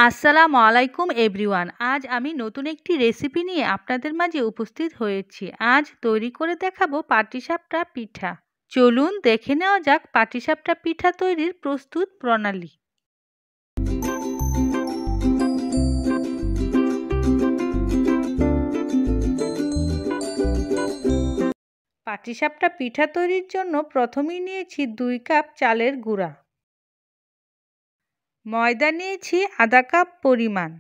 আসসালামু আলাইকুম এভরিওয়ান। আজ আমি নতুন একটি রেসিপি নিয়ে আপনাদের মাঝে উপস্থিত হয়েছি। আজ তৈরি করে দেখাবো পাটিসাপটা পিঠা। চলুন দেখে নেওয়া যাক পাটিসাপটা পিঠা তৈরির প্রস্তুত প্রণালী। পাটিসাপটা পিঠা তৈরির জন্য প্রথমেই নিয়েছি 2 কাপ চালের গুঁড়া, ময়দা নিয়েছি আধা কাপ পরিমাণ,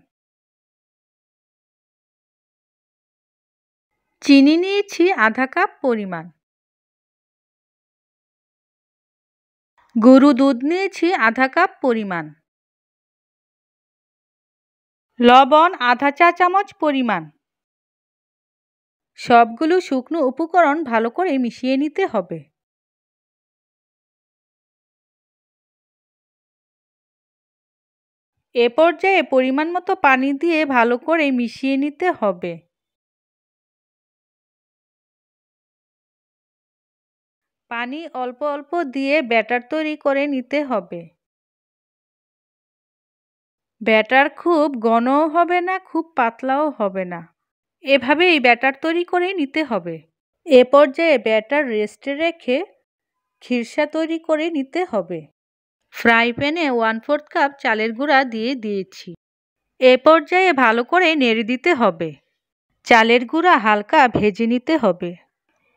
চিনি নিয়েছি আধা কাপ পরিমাণ, গরু দুধ নিয়েছি আধা কাপ পরিমাণ, লবণ আধা চা চামচ পরিমাণ। সবগুলো শুকনো উপকরণ ভালো করে মিশিয়ে নিতে হবে। এ পর্যায়ে পরিমাণ মতো পানি দিয়ে ভালো করে মিশিয়ে নিতে হবে। পানি অল্প অল্প দিয়ে ব্যাটার তৈরি করে নিতে হবে। ব্যাটার খুব ঘনও হবে না, খুব পাতলাও হবে না, এভাবেই ব্যাটার তৈরি করে নিতে হবে। এ পর্যায়ে ব্যাটার রেস্টে রেখে খিরসা তৈরি করে নিতে হবে। ফ্রাই প্যানে 1/4 কাপ চালের গুঁড়া দিয়ে দিয়েছি। এ পর্যায়ে ভালো করে নেড়ে দিতে হবে। চালের গুঁড়া হালকা ভেজে নিতে হবে।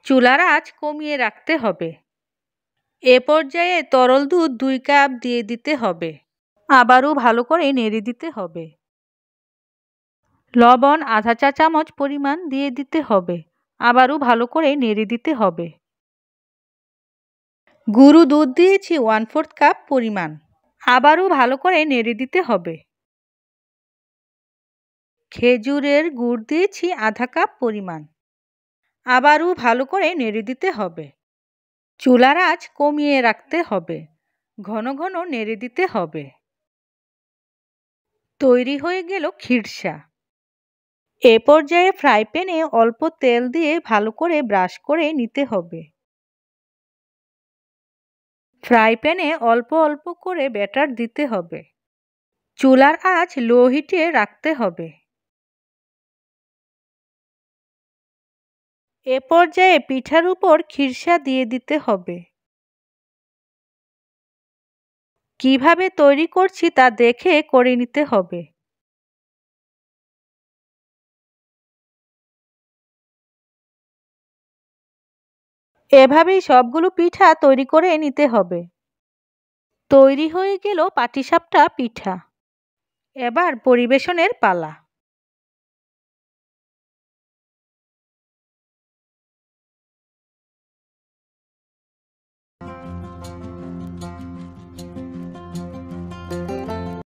চুলার আঁচ কমিয়ে রাখতে হবে। এ পর্যায়ে তরল দুধ 2 কাপ দিয়ে দিতে হবে। আবারও ভালো করে নেড়ে দিতে হবে। লবণ আধা চা চামচ পরিমাণ দিয়ে দিতে হবে। আবারও ভালো করে নেড়ে দিতে হবে। গুঁড়ো দুধ দিয়েছি 1/4 কাপ পরিমাণ। আবারও ভালো করে নেড়ে দিতে হবে। খেজুরের গুড় দিয়েছি আধা কাপ পরিমাণ। আবারও ভালো করে নেড়ে দিতে হবে। চুলার আঁচ কমিয়ে রাখতে হবে। ঘন ঘন নেড়ে দিতে হবে। তৈরি হয়ে গেল খিরসা। এ পর্যায়ে ফ্রাই প্যানে অল্প তেল দিয়ে ভালো করে ব্রাশ করে নিতে হবে। ফ্রাই প্যানে অল্প অল্প করে ব্যাটার দিতে হবে। চুলার আঁচ লো হিটে রাখতে হবে। এ পর্যায়ে পিঠার উপর খিরসা দিয়ে দিতে হবে। কিভাবে তৈরি করছি তা দেখে করে নিতে হবে। এভাবেই সবগুলো পিঠা তৈরি করে নিতে হবে। তৈরি হয়ে গেল পাটিসাপটা পিঠা। এবার পরিবেশনের পালা।